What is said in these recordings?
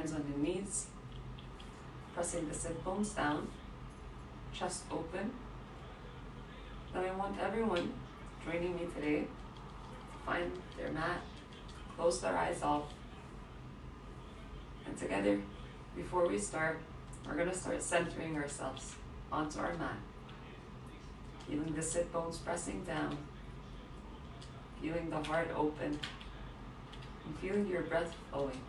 Hands on your knees, pressing the sit bones down, chest open. Then I want everyone joining me today to find their mat, close their eyes off, and together, before we start, we're going to start centering ourselves onto our mat. Feeling the sit bones pressing down, feeling the heart open, and feeling your breath flowing.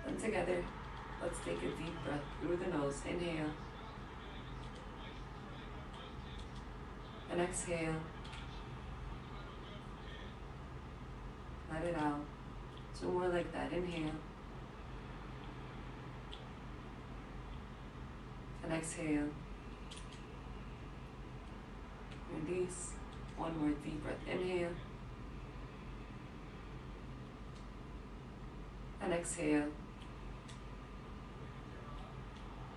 And together, let's take a deep breath through the nose. Inhale. And exhale. Let it out. Two more like that. Inhale. And exhale. Release. One more deep breath. Inhale. And exhale.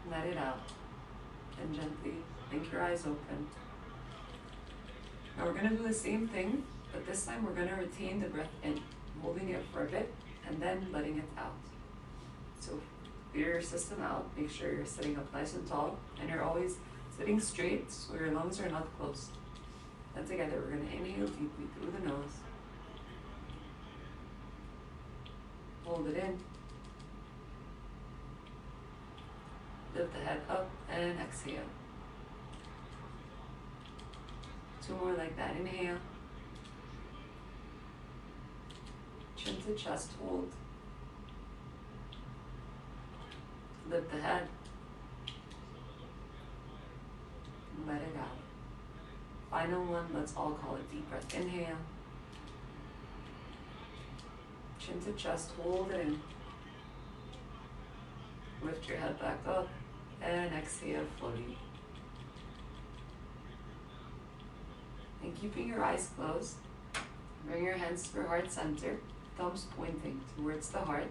Let it out. And gently blink your eyes open. Now we're going to do the same thing, but this time we're going to retain the breath in, holding it for a bit, and then letting it out. So clear your system out. Make sure you're sitting up nice and tall, and you're always sitting straight so your lungs are not closed. Then together we're going to inhale deeply through the nose. Hold it in. Lift the head up and exhale. Two more like that. Inhale. Chin to chest, hold. Lift the head. Let it out. Final one, let's all call it deep breath. Inhale. Chin to chest, hold in. Lift your head back up and exhale fully. And keeping your eyes closed, bring your hands to your heart center, thumbs pointing towards the heart.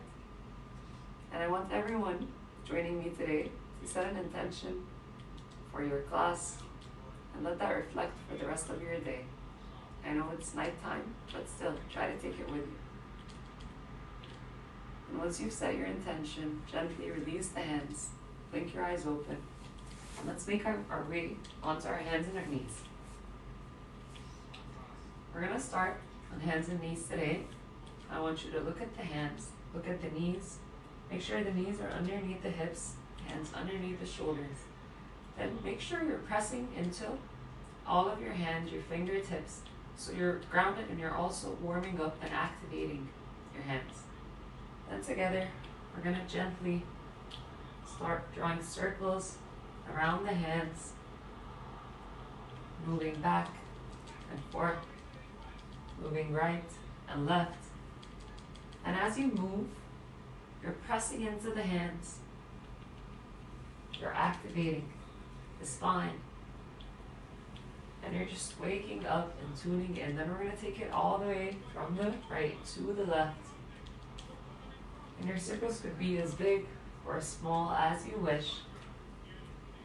And I want everyone joining me today to set an intention for your class and let that reflect for the rest of your day. I know it's nighttime, but still, try to take it with you. And once you've set your intention, gently release the hands, blink your eyes open, and let's make our way onto our hands and our knees. We're going to start on hands and knees today. I want you to look at the hands, look at the knees, make sure the knees are underneath the hips, hands underneath the shoulders. Then make sure you're pressing into all of your hands, your fingertips, so you're grounded and you're also warming up and activating your hands. Then together, we're going to gently start drawing circles around the hands, moving back and forth, moving right and left. And as you move, you're pressing into the hands. You're activating the spine. And you're just waking up and tuning in. Then we're going to take it all the way from the right to the left. And your circles could be as big or as small as you wish.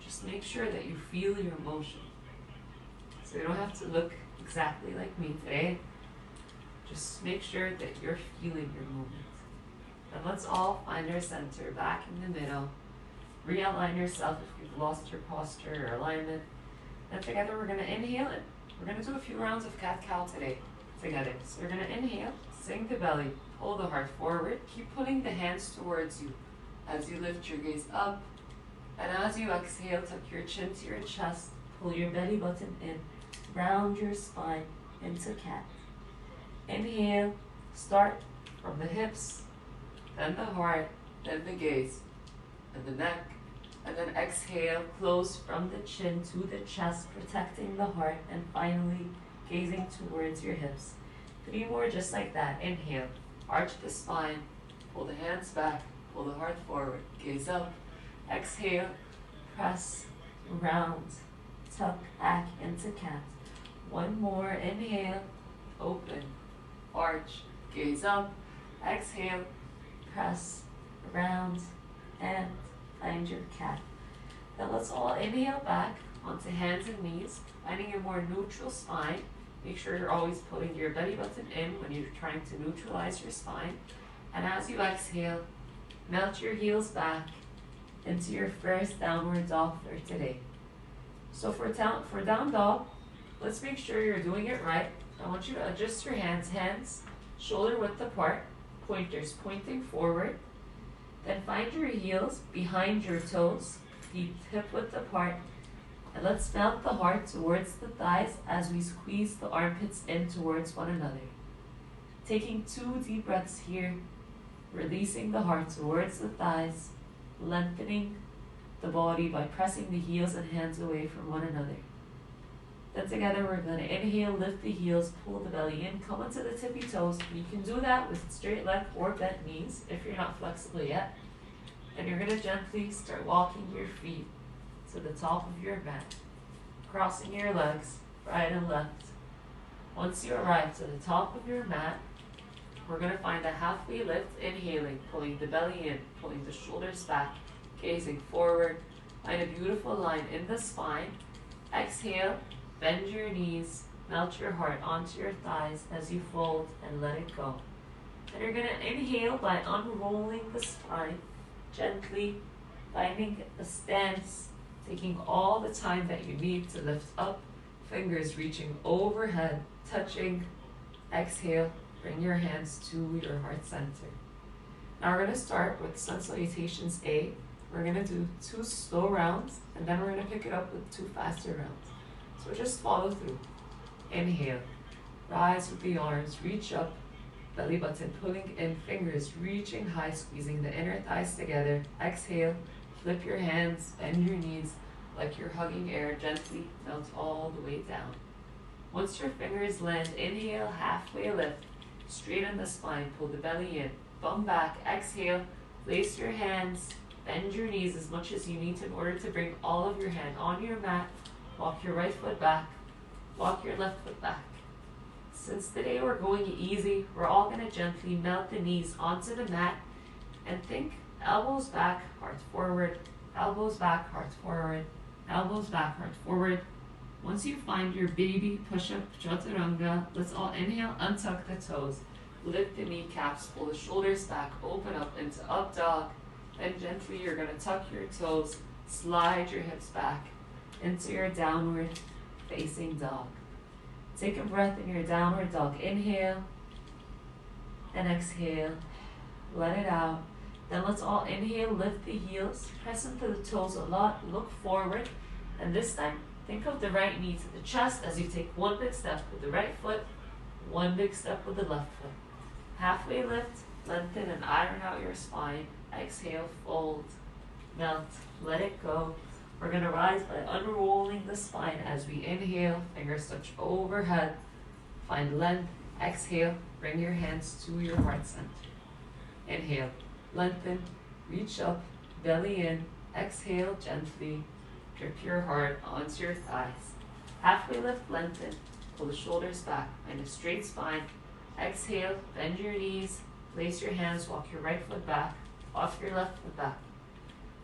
Just make sure that you feel your motion. So you don't have to look exactly like me today. Just make sure that you're feeling your movement. And let's all find our center back in the middle. Realign yourself if you've lost your posture or alignment. And together we're going to inhale it. We're going to do a few rounds of cat-cow today together. So we're going to inhale, sink the belly, pull the heart forward. Keep pulling the hands towards you as you lift your gaze up. And as you exhale, tuck your chin to your chest, pull your belly button in, round your spine into cat. Inhale, start from the hips, then the heart, then the gaze, and the neck. And then exhale, close from the chin to the chest, protecting the heart, and finally gazing towards your hips. 3 more just like that. Inhale, arch the spine, pull the hands back, pull the heart forward, gaze up. Exhale, press, round, tuck back into cat. 1 more. Inhale, open, arch, gaze up. Exhale, press, round, and find your cat. Then let's all inhale back onto hands and knees, finding a more neutral spine. Make sure you're always putting your belly button in when you're trying to neutralize your spine. And as you exhale, melt your heels back into your first downward dog for today. So for down dog, let's make sure you're doing it right. I want you to adjust your hands shoulder width apart, pointers pointing forward. Then find your heels behind your toes, feet hip width apart. And let's melt the heart towards the thighs as we squeeze the armpits in towards one another. Taking 2 deep breaths here, releasing the heart towards the thighs, lengthening the body by pressing the heels and hands away from one another. Then together we're going to inhale, lift the heels, pull the belly in, come onto the tippy toes. You can do that with straight leg or bent knees if you're not flexible yet. And you're going to gently start walking your feet to the top of your mat, crossing your legs right and left. Once you arrive to the top of your mat, we're going to find a halfway lift, inhaling, pulling the belly in, pulling the shoulders back, gazing forward. Find a beautiful line in the spine. Exhale, bend your knees, melt your heart onto your thighs as you fold and let it go. And you're going to inhale by unrolling the spine, gently finding a stance, taking all the time that you need to lift up, fingers reaching overhead, touching. Exhale, bring your hands to your heart center. Now we're going to start with sun salutations A. We're going to do 2 slow rounds, and then we're going to pick it up with 2 faster rounds. So just follow through. Inhale, rise with the arms, reach up, belly button pulling in, fingers reaching high, squeezing the inner thighs together. Exhale, flip your hands, bend your knees like you're hugging air, gently melt all the way down. Once your fingers land, inhale, halfway lift, straighten the spine, pull the belly in, bum back. Exhale, place your hands, bend your knees as much as you need to in order to bring all of your hand on your mat. Walk your right foot back, walk your left foot back. Since today we're going easy, we're all going to gently melt the knees onto the mat and think elbows back, heart forward, elbows back, heart forward, elbows back, heart forward. Once you find your baby push-up chaturanga, let's all inhale, untuck the toes, lift the kneecaps, pull the shoulders back, open up into up dog. Then gently you're going to tuck your toes, slide your hips back into your downward facing dog. Take a breath in your downward dog. Inhale and exhale. Let it out. Then let's all inhale, lift the heels, press into the toes a lot, look forward. And this time, think of the right knee to the chest as you take 1 big step with the right foot, 1 big step with the left foot. Halfway lift, lengthen and iron out your spine. Exhale, fold, melt, let it go. We're going to rise by unrolling the spine as we inhale, fingers touch overhead, find length. Exhale, bring your hands to your heart center. Inhale, lengthen, reach up, belly in. Exhale, gently grip your heart onto your thighs. Halfway lift, lengthen, pull the shoulders back, find a straight spine. Exhale, bend your knees, place your hands, walk your right foot back, walk your left foot back.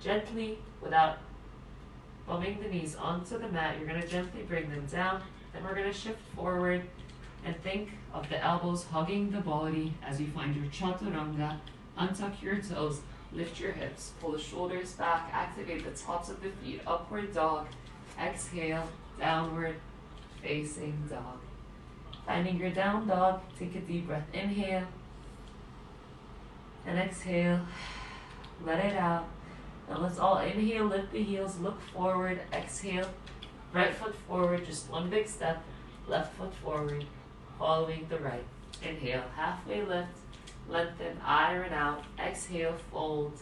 Gently, without bumming the knees onto the mat, you're going to gently bring them down. Then we're going to shift forward and think of the elbows hugging the body as you find your chaturanga. Untuck your toes, lift your hips, pull the shoulders back, activate the tops of the feet, upward dog. Exhale, downward facing dog. Finding your down dog, take a deep breath. Inhale and exhale. Let it out. Now let's all inhale, lift the heels, look forward. Exhale, right foot forward, just 1 big step, left foot forward, following the right. Inhale, halfway lift, lengthen, iron out. Exhale, fold,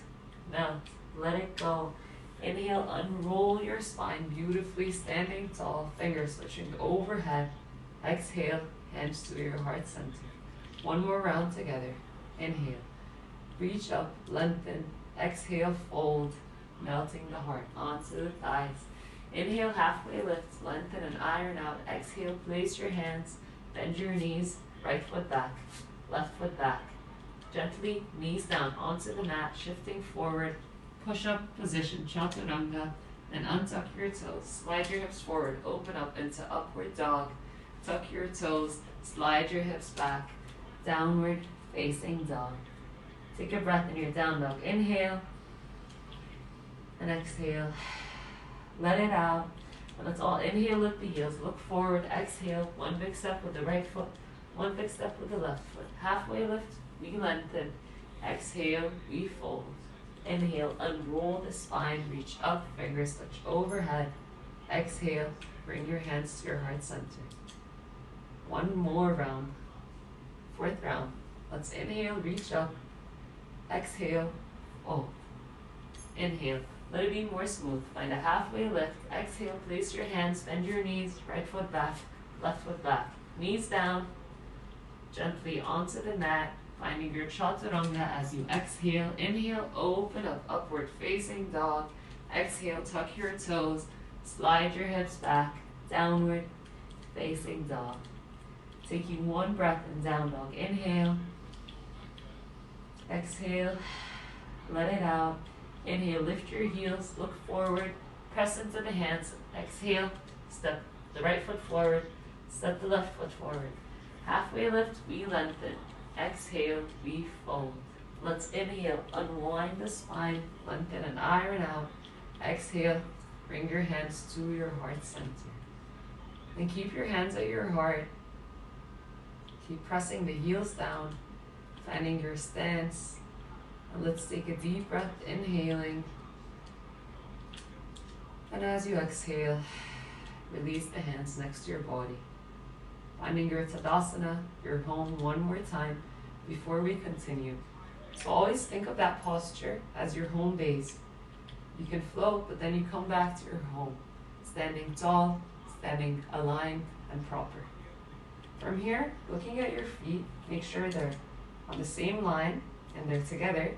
melt, let it go. Inhale, unroll your spine beautifully, standing tall, fingers switching overhead. Exhale, hands to your heart center. 1 more round together. Inhale, reach up, lengthen. Exhale, fold, melting the heart onto the thighs. Inhale, halfway lift, lengthen and iron out. Exhale, place your hands, bend your knees, right foot back, left foot back. Gently, knees down onto the mat, shifting forward, push-up position, chaturanga, then untuck your toes, slide your hips forward, open up into upward dog, tuck your toes, slide your hips back, downward facing dog. Take a breath in your down dog. Inhale and exhale. Let it out. And let's all inhale, lift the heels, look forward, exhale, one big step with the right foot, one big step with the left foot. Halfway lift, we lengthen. Exhale, we fold. Inhale, unroll the spine, reach up, fingers touch overhead. Exhale, bring your hands to your heart center. One more round. Fourth round. Let's inhale, reach up. Exhale, fold. Inhale. Let it be more smooth. Find a halfway lift. Exhale, place your hands, bend your knees, right foot back, left foot back. Knees down, gently onto the mat, finding your chaturanga as you exhale. Inhale, open up, upward facing dog. Exhale, tuck your toes, slide your hips back, downward facing dog. Taking one breath in down dog. Inhale, exhale, let it out. Inhale, lift your heels, look forward, press into the hands. Exhale, step the right foot forward, step the left foot forward. Halfway lift, we lengthen. Exhale, we fold. Let's inhale, unwind the spine, lengthen and iron out. Exhale, bring your hands to your heart center. And keep your hands at your heart. Keep pressing the heels down, finding your stance. And let's take a deep breath, inhaling. And as you exhale, release the hands next to your body. Finding your Tadasana, your home, one more time before we continue. So always think of that posture as your home base. You can float, but then you come back to your home. Standing tall, standing aligned and proper. From here, looking at your feet, make sure they're on the same line and they're together.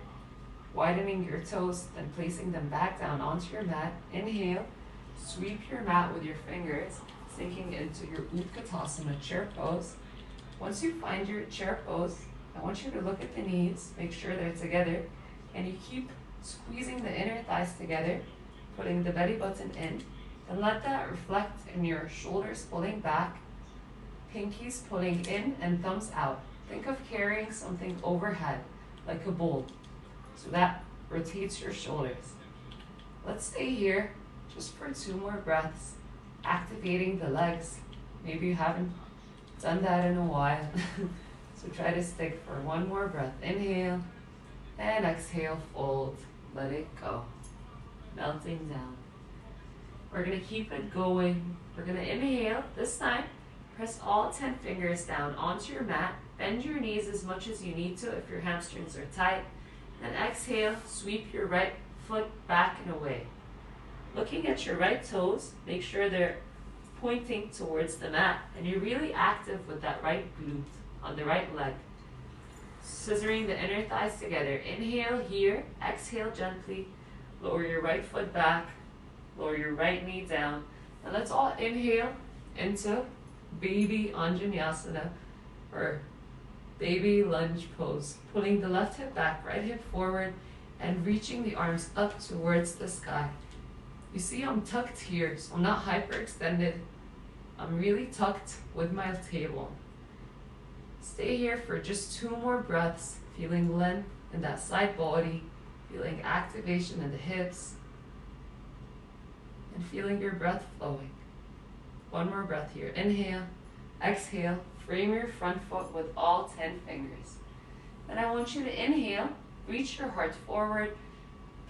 Widening your toes, then placing them back down onto your mat. Inhale, sweep your mat with your fingers, sinking into your Utkatasana chair pose. Once you find your chair pose, I want you to look at the knees, make sure they're together, and you keep squeezing the inner thighs together, putting the belly button in, and let that reflect in your shoulders pulling back, pinkies pulling in and thumbs out. Think of carrying something overhead, like a bowl. So that rotates your shoulders. Let's stay here just for 2 more breaths, activating the legs. Maybe you haven't done that in a while. So try to stick for 1 more breath. Inhale and exhale, fold. Let it go. Melting down. We're going to keep it going. We're going to inhale. This time, press all 10 fingers down onto your mat. Bend your knees as much as you need to if your hamstrings are tight. And exhale, sweep your right foot back and away. Looking at your right toes, make sure they're pointing towards the mat and you're really active with that right glute on the right leg. Scissoring the inner thighs together. Inhale here, exhale gently, lower your right foot back, lower your right knee down. And let's all inhale into baby Anjaneyasana or baby lunge pose, pulling the left hip back, right hip forward, and reaching the arms up towards the sky. You see I'm tucked here, so I'm not hyperextended. I'm really tucked with my tailbone. Stay here for just 2 more breaths, feeling length in that side body, feeling activation in the hips, and feeling your breath flowing. 1 more breath here. Inhale, exhale. Frame your front foot with all 10 fingers. Then I want you to inhale, reach your heart forward,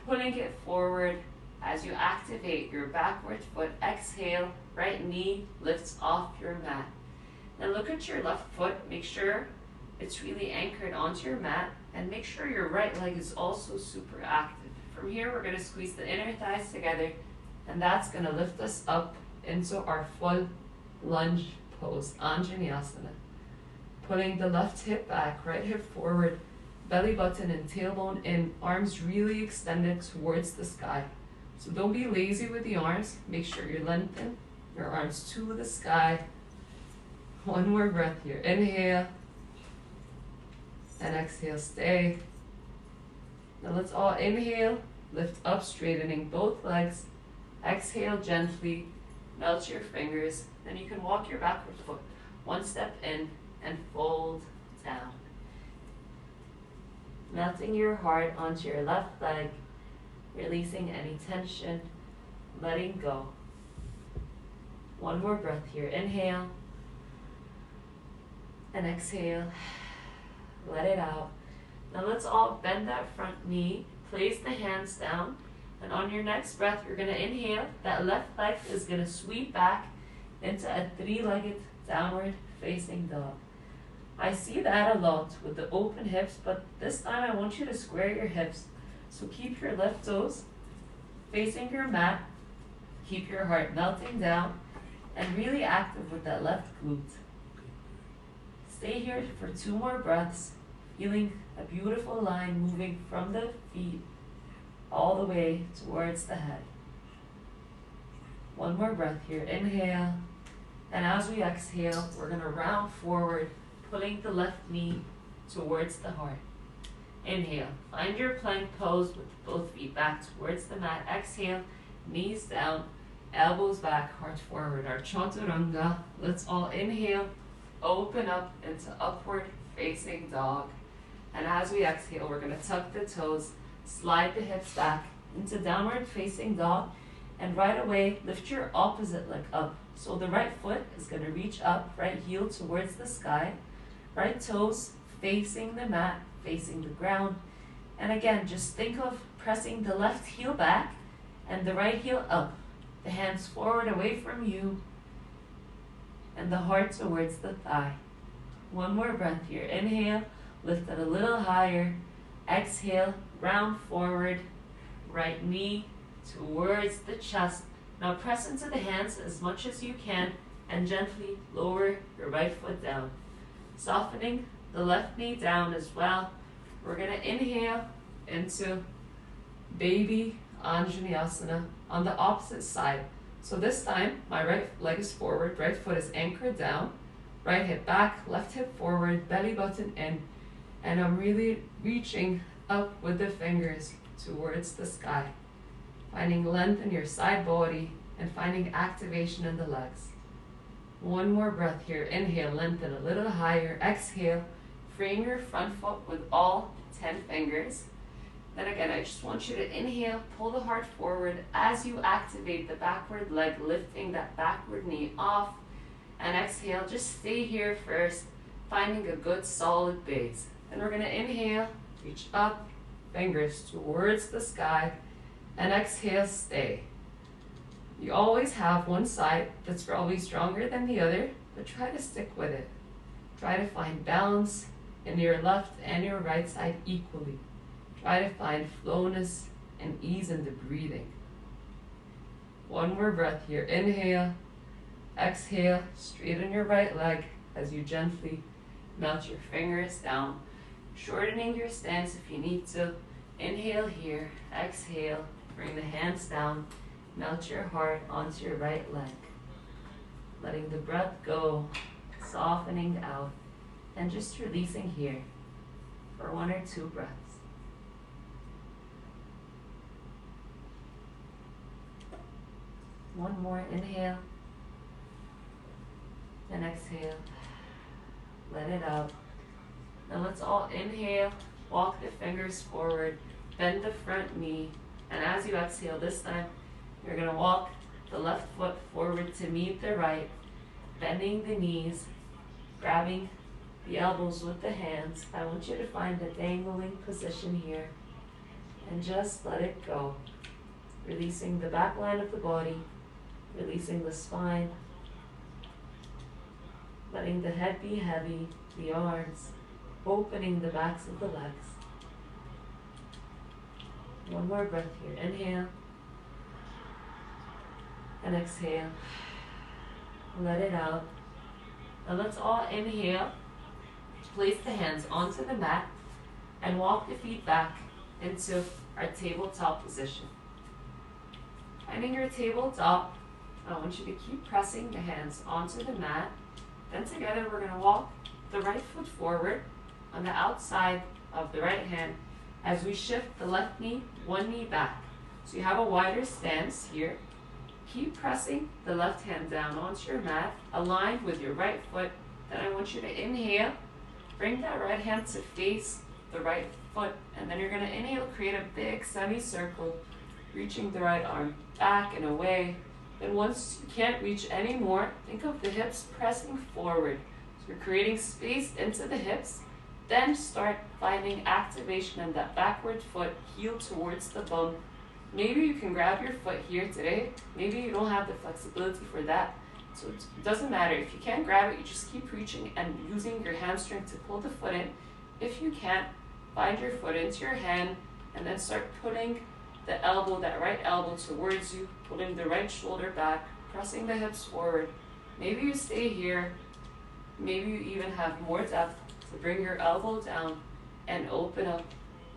pulling it forward as you activate your backward foot. Exhale, right knee lifts off your mat. Now look at your left foot, make sure it's really anchored onto your mat, and make sure your right leg is also super active. From here, we're going to squeeze the inner thighs together, and that's going to lift us up into our full lunge pose, Anjaneyasana. Pulling the left hip back, right hip forward, belly button and tailbone in, arms really extended towards the sky. So don't be lazy with the arms. Make sure you lengthen your arms to the sky. 1 more breath here. Inhale and exhale, stay. Now let's all inhale, lift up, straightening both legs. Exhale gently, melt your fingers. Then you can walk your backward foot 1 step in and fold down. melting your heart onto your left leg, releasing any tension, letting go. One more breath here. Inhale and exhale. Let it out. Now let's all bend that front knee, place the hands down, and on your next breath, you're going to inhale. That left leg is going to sweep back into a three-legged downward facing dog. I see that a lot with the open hips, but this time I want you to square your hips. So keep your left toes facing your mat, keep your heart melting down, and really active with that left glute. Stay here for 2 more breaths, feeling a beautiful line moving from the feet all the way towards the head. One more breath here. Inhale, and as we exhale, we're going to round forward, pulling the left knee towards the heart. Inhale, find your plank pose with both feet back towards the mat. Exhale, knees down, elbows back, heart forward. Our chaturanga. Let's all inhale, open up into upward facing dog. And as we exhale, we're going to tuck the toes, slide the hips back into downward facing dog, and right away lift your opposite leg up. So the right foot is going to reach up, right heel towards the sky, right toes facing the mat, facing the ground. And again, just think of pressing the left heel back and the right heel up. The hands forward away from you and the heart towards the thigh. One more breath here. Inhale, lift it a little higher. Exhale, round forward, right knee towards the chest. Now press into the hands as much as you can and gently lower your right foot down. Softening the left knee down as well. We're going to inhale into baby Anjaneyasana on the opposite side. So this time, my right leg is forward, right foot is anchored down, right hip back, left hip forward, belly button in, and I'm really reaching up with the fingers towards the sky, finding length in your side body and finding activation in the legs. One more breath here. Inhale, lengthen a little higher. Exhale, frame your front foot with all 10 fingers. Then again, I just want you to inhale, pull the heart forward as you activate the backward leg, lifting that backward knee off. And exhale, just stay here first, finding a good solid base. And we're going to inhale, reach up, fingers towards the sky, and exhale, stay. You always have one side that's probably stronger than the other, but try to stick with it. Try to find balance in your left and your right side equally. Try to find flowness and ease in the breathing. One more breath here. Inhale, exhale, straighten your right leg as you gently melt your fingers down, shortening your stance if you need to. Inhale here, exhale, bring the hands down, melt your heart onto your right leg. Letting the breath go, softening out, and just releasing here for 1 or 2 breaths. One more, inhale, and exhale, let it out. Now let's all inhale, walk the fingers forward, bend the front knee, and as you exhale this time, you're going to walk the left foot forward to meet the right, bending the knees, grabbing the elbows with the hands. I want you to find a dangling position here, and just let it go. Releasing the back line of the body, releasing the spine, letting the head be heavy, the arms, opening the backs of the legs. One more breath here. Inhale and exhale. Let it out. Now let's all inhale. Place the hands onto the mat and walk the feet back into our tabletop position. Finding your tabletop, I want you to keep pressing the hands onto the mat. Then together we're going to walk the right foot forward on the outside of the right hand as we shift the left knee, one knee back. So you have a wider stance here. Keep pressing the left hand down onto your mat, aligned with your right foot. Then I want you to inhale, bring that right hand to face the right foot. And then you're going to inhale, create a big semicircle, reaching the right arm back and away. Then once you can't reach anymore, think of the hips pressing forward. So you're creating space into the hips. Then start finding activation in that backward foot, heel towards the bum. Maybe you can grab your foot here today. Maybe you don't have the flexibility for that. So it doesn't matter. If you can't grab it, you just keep reaching and using your hamstring to pull the foot in. If you can't, find your foot into your hand and then start putting the elbow, that right elbow towards you, pulling the right shoulder back, pressing the hips forward. Maybe you stay here. Maybe you even have more depth to bring your elbow down and open up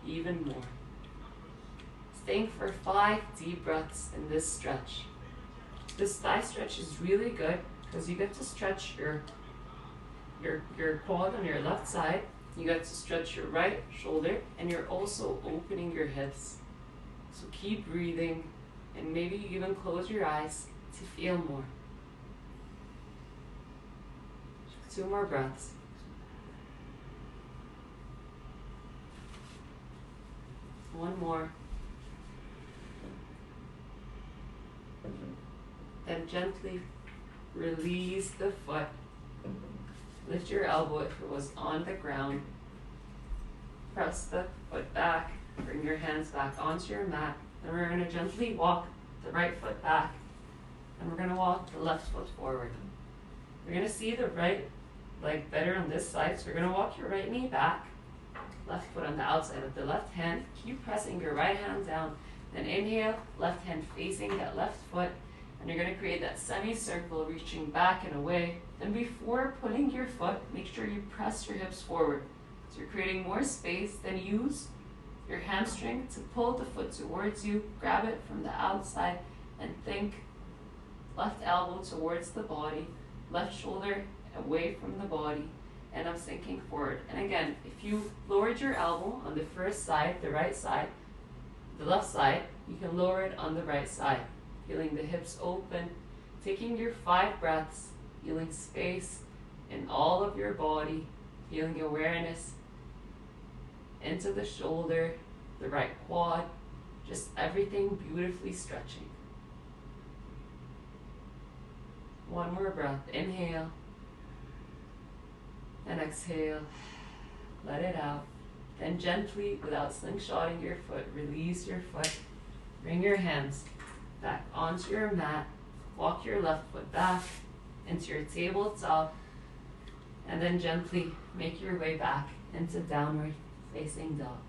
even more. Staying for 5 deep breaths in this stretch. This thigh stretch is really good because you get to stretch your quad on your left side. You get to stretch your right shoulder, and you're also opening your hips. So keep breathing, and maybe you even close your eyes to feel more. 2 more breaths. One more. Then gently release the foot. Lift your elbow if it was on the ground. Press the foot back. Bring your hands back onto your mat. Then we're going to gently walk the right foot back. And we're going to walk the left foot forward. We're going to see the right leg better on this side. So we're going to walk your right knee back. Left foot on the outside of the left hand. Keep pressing your right hand down. Then inhale, left hand facing that left foot. And you're going to create that semicircle, reaching back and away. Then before putting your foot, make sure you press your hips forward. So you're creating more space. Then use your hamstring to pull the foot towards you. Grab it from the outside and think left elbow towards the body, left shoulder away from the body, and I'm sinking forward. And again, if you lowered your elbow on the first side, the right side, the left side, you can lower it on the right side. Feeling the hips open, taking your 5 breaths, feeling space in all of your body, feeling awareness into the shoulder, the right quad, just everything beautifully stretching. One more breath, inhale, and exhale, let it out. Then gently, without slingshotting your foot, release your foot, bring your hands back onto your mat, walk your left foot back into your tabletop, and then gently make your way back into downward facing dog.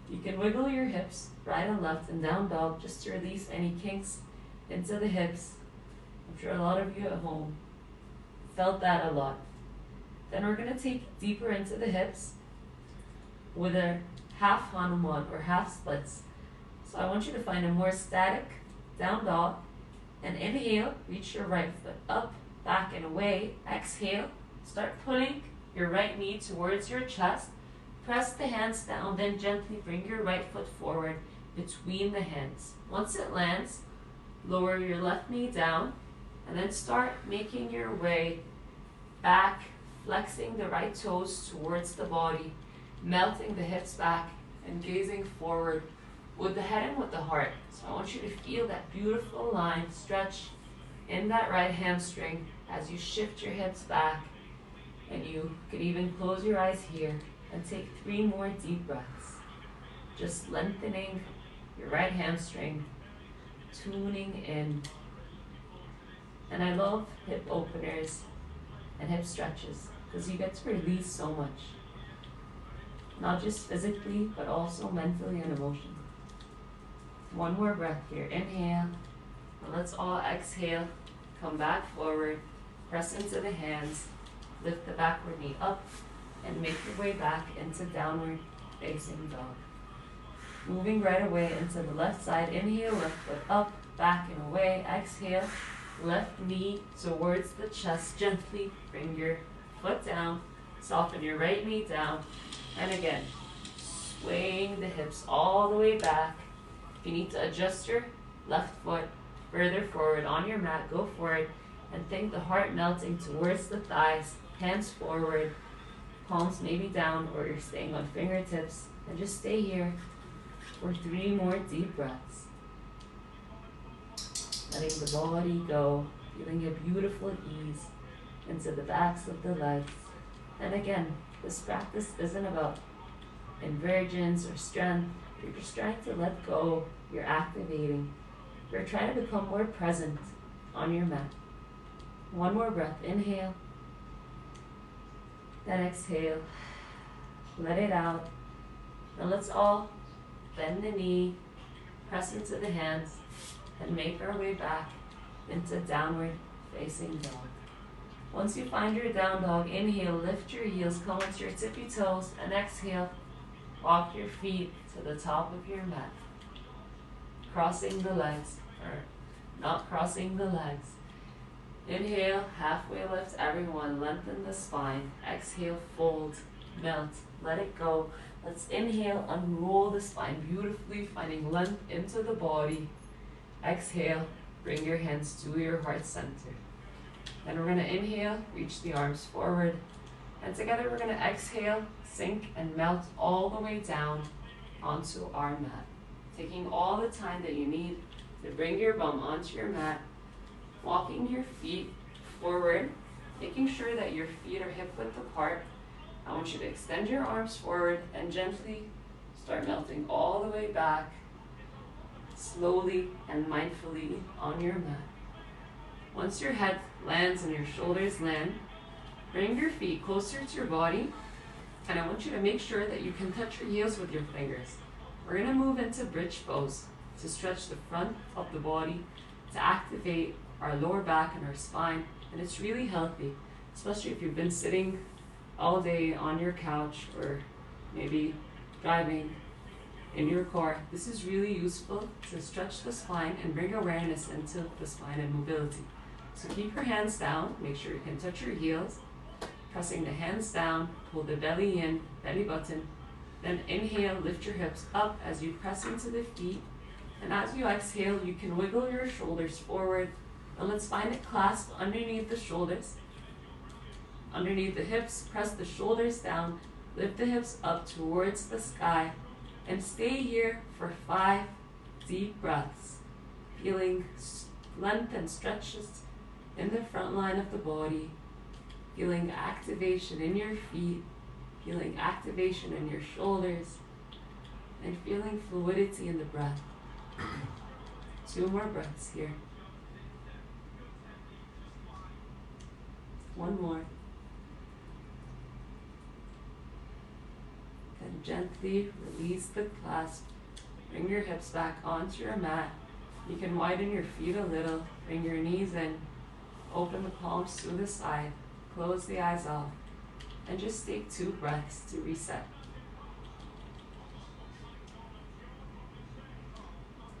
You can wiggle your hips right and left in down dog just to release any kinks into the hips. I'm sure a lot of you at home felt that a lot. Then we're going to take deeper into the hips with a half Hanuman or half splits. So I want you to find a more static down dog, and inhale, reach your right foot up, back and away. Exhale, start pulling your right knee towards your chest. Press the hands down, then gently bring your right foot forward between the hands. Once it lands, lower your left knee down, and then start making your way back, flexing the right toes towards the body, melting the hips back, and gazing forward with the head and with the heart. So I want you to feel that beautiful line stretch in that right hamstring as you shift your hips back. And you could even close your eyes here and take 3 more deep breaths. Just lengthening your right hamstring, tuning in. And I love hip openers and hip stretches because you get to release so much. Not just physically, but also mentally and emotionally. One more breath here. Inhale. And let's all exhale. Come back forward. Press into the hands. Lift the backward knee up and make your way back into downward facing dog. Moving right away into the left side. Inhale, left foot up, back and away. Exhale, left knee towards the chest. Gently bring your foot down. Soften your right knee down. And again, swaying the hips all the way back. If you need to adjust your left foot further forward on your mat, go for it. And think the heart melting towards the thighs. Hands forward, palms maybe down, or you're staying on fingertips. And just stay here for 3 more deep breaths. Letting the body go, feeling a beautiful ease into the backs of the legs. And again, this practice isn't about inversions or strength. You're just trying to let go. You're activating. You're trying to become more present on your mat. 1 more breath. Inhale. Then exhale. Let it out. Now let's all bend the knee, press into the hands, and make our way back into downward facing dog. Once you find your down dog, inhale, lift your heels, come onto your tippy toes, and exhale, walk your feet to the top of your mat. Crossing the legs, or not crossing the legs. Inhale, halfway lift everyone, lengthen the spine. Exhale, fold, melt, let it go. Let's inhale, unroll the spine beautifully, finding length into the body. Exhale, bring your hands to your heart center. Then we're going to inhale, reach the arms forward. And together we're going to exhale, sink and melt all the way down onto our mat. Taking all the time that you need to bring your bum onto your mat. Walking your feet forward, making sure that your feet are hip width apart. I want you to extend your arms forward and gently start melting all the way back, slowly and mindfully on your mat. Once your head lands and your shoulders land, bring your feet closer to your body, and I want you to make sure that you can touch your heels with your fingers. We're going to move into bridge pose to stretch the front of the body, to activate our lower back and our spine, and it's really healthy, especially if you've been sitting all day on your couch or maybe driving in your car. This is really useful to stretch the spine and bring awareness into the spine and mobility. So keep your hands down, make sure you can touch your heels, pressing the hands down, pull the belly in, belly button, then inhale, lift your hips up as you press into the feet, and as you exhale, you can wiggle your shoulders forward, and let's find a clasp underneath the shoulders. Underneath the hips, press the shoulders down, lift the hips up towards the sky, and stay here for 5 deep breaths, feeling length and stretches in the front line of the body, feeling activation in your feet, feeling activation in your shoulders, and feeling fluidity in the breath. 2 more breaths here. 1 more. Then gently release the clasp. Bring your hips back onto your mat. You can widen your feet a little. Bring your knees in. Open the palms to the side. Close the eyes off. And just take 2 breaths to reset.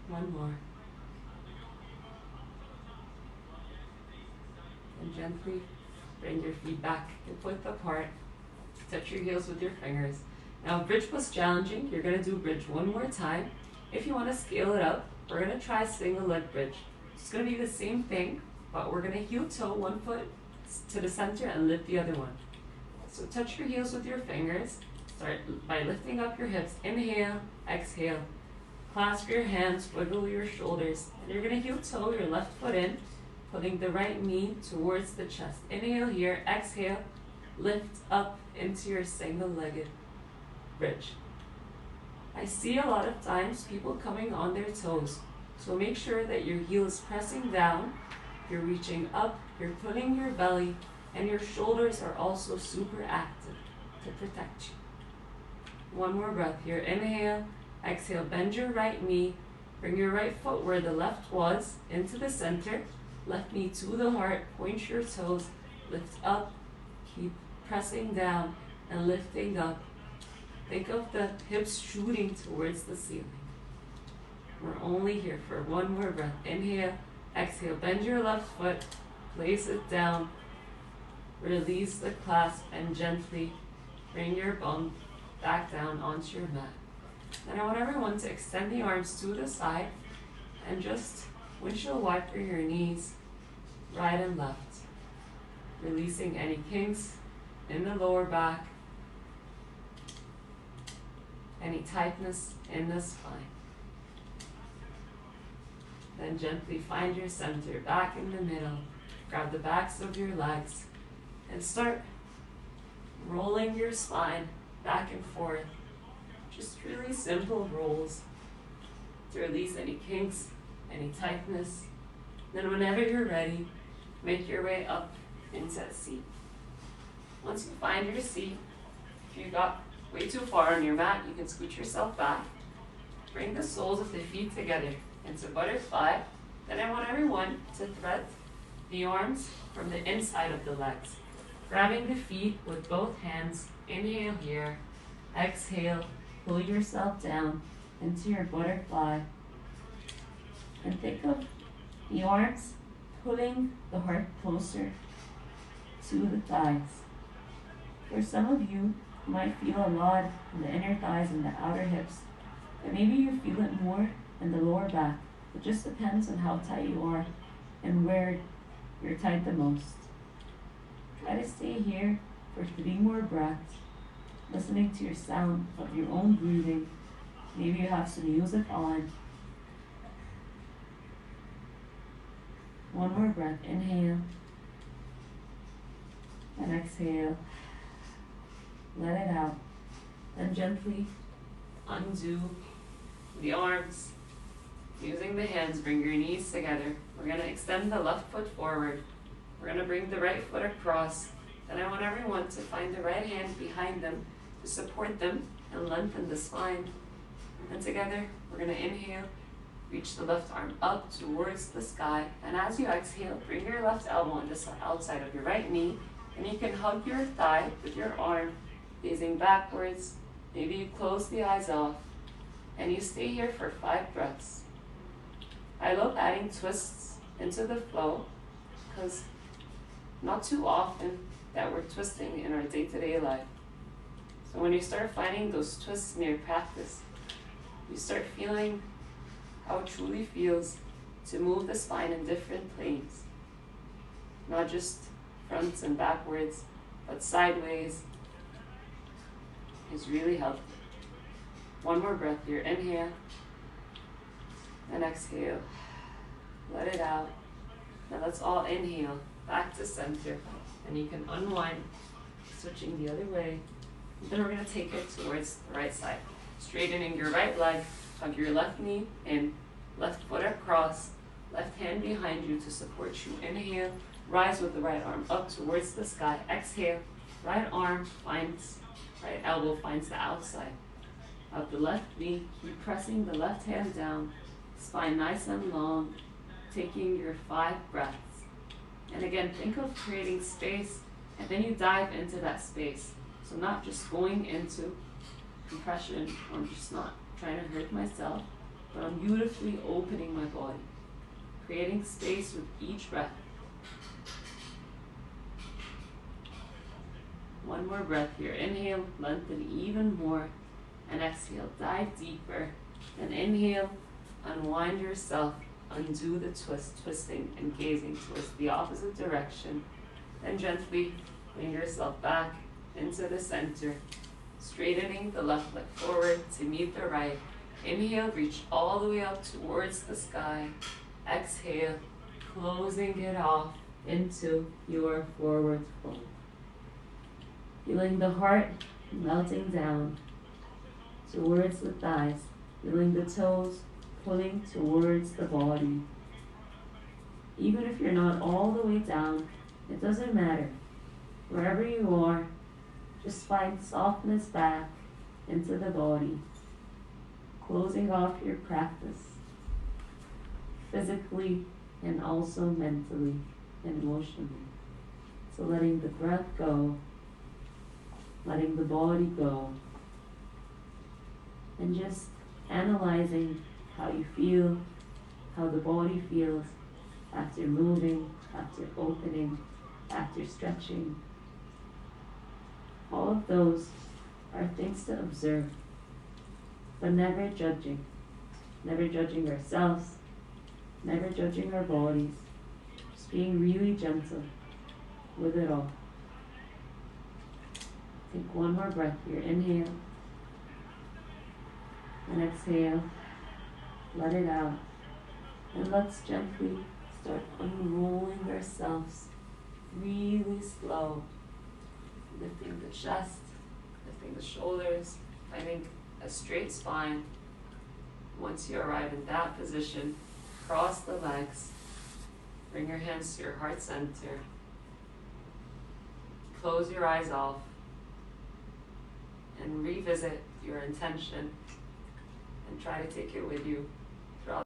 1 more. And gently bring your feet back, hip width apart. Touch your heels with your fingers. Now, bridge was challenging. You're going to do bridge 1 more time. If you want to scale it up, we're going to try single leg bridge. It's going to be the same thing, but we're going to heel toe 1 foot to the center and lift the other one. So touch your heels with your fingers. Start by lifting up your hips. Inhale, exhale. Clasp your hands, wiggle your shoulders, and you're going to heel toe your left foot in, putting the right knee towards the chest. Inhale here, exhale, lift up into your single-legged bridge. I see a lot of times people coming on their toes, so make sure that your heel is pressing down, you're reaching up, you're putting your belly, and your shoulders are also super active to protect you. 1 more breath here. Inhale, exhale, bend your right knee, bring your right foot where the left was into the center, left knee to the heart, point your toes, lift up, keep pressing down and lifting up. Think of the hips shooting towards the ceiling. We're only here for 1 more breath. Inhale, exhale, bend your left foot, place it down, release the clasp, and gently bring your bum back down onto your mat. Then I want everyone to extend the arms to the side and just windshield wiper your knees right and left, releasing any kinks in the lower back. any tightness in the spine. Then gently find your center back in the middle. Grab the backs of your legs and start rolling your spine back and forth. Just really simple rolls to release any kinks, any tightness. Then whenever you're ready, make your way up into a seat. Once you find your seat, if you got way too far on your mat, you can scoot yourself back. Bring the soles of the feet together into butterfly. Then I want everyone to thread the arms from the inside of the legs. Grabbing the feet with both hands. Inhale here. Exhale. Pull yourself down into your butterfly. And think of the arms pulling the heart closer to the thighs. For some of you might feel a lot in the inner thighs and the outer hips, but maybe you feel it more in the lower back. It just depends on how tight you are and where you're tight the most. Try to stay here for 3 more breaths, listening to your sound of your own breathing. Maybe you have some music on. 1 more breath. Inhale and exhale. Let it out. Then gently undo the arms. Using the hands, bring your knees together. We're going to extend the left foot forward. We're going to bring the right foot across. Then I want everyone to find the right hand behind them to support them and lengthen the spine. And together, we're going to inhale. Reach the left arm up towards the sky. And as you exhale, bring your left elbow on the outside of your right knee. And you can hug your thigh with your arm, gazing backwards. Maybe you close the eyes off. And you stay here for 5 breaths. I love adding twists into the flow because not too often that we're twisting in our day-to-day life. So when you start finding those twists in your practice, you start feeling how it truly feels to move the spine in different planes. Not just fronts and backwards, but sideways is really healthy. 1 more breath here. Inhale and exhale. Let it out. Now let's all inhale back to center. And you can unwind, switching the other way. And then we're going to take it towards the right side. Straightening your right leg, hug your left knee in, left foot across, left hand behind you to support you. Inhale, rise with the right arm up towards the sky. Exhale, right arm finds, right elbow finds the outside of the left knee. Keep pressing the left hand down, spine nice and long, taking your 5 breaths. And again, think of creating space, and then you dive into that space. So not just going into compression, I'm just not trying to hurt myself, but I'm beautifully opening my body, creating space with each breath. 1 more breath here. Inhale, lengthen even more, and exhale, dive deeper. And inhale, unwind yourself, undo the twist, twisting and gazing towards the opposite direction. Then gently bring yourself back into the center, straightening the left leg forward to meet the right. Inhale, reach all the way up towards the sky. Exhale, closing it off into your forward fold. Feeling the heart melting down towards the thighs, feeling the toes pulling towards the body. Even if you're not all the way down, it doesn't matter. Wherever you are, just find softness back into the body, closing off your practice, physically and also mentally and emotionally. So letting the breath go, letting the body go, and just analyzing how you feel, how the body feels after moving, after opening, after stretching. All of those are things to observe, but never judging. Never judging ourselves, never judging our bodies, just being really gentle with it all. Take 1 more breath here. Inhale And exhale, let it out. And let's gently start unrolling ourselves really slow. Lifting the chest, lifting the shoulders, finding a straight spine. Once you arrive in that position, cross the legs, bring your hands to your heart center, close your eyes off, and revisit your intention and try to take it with you throughout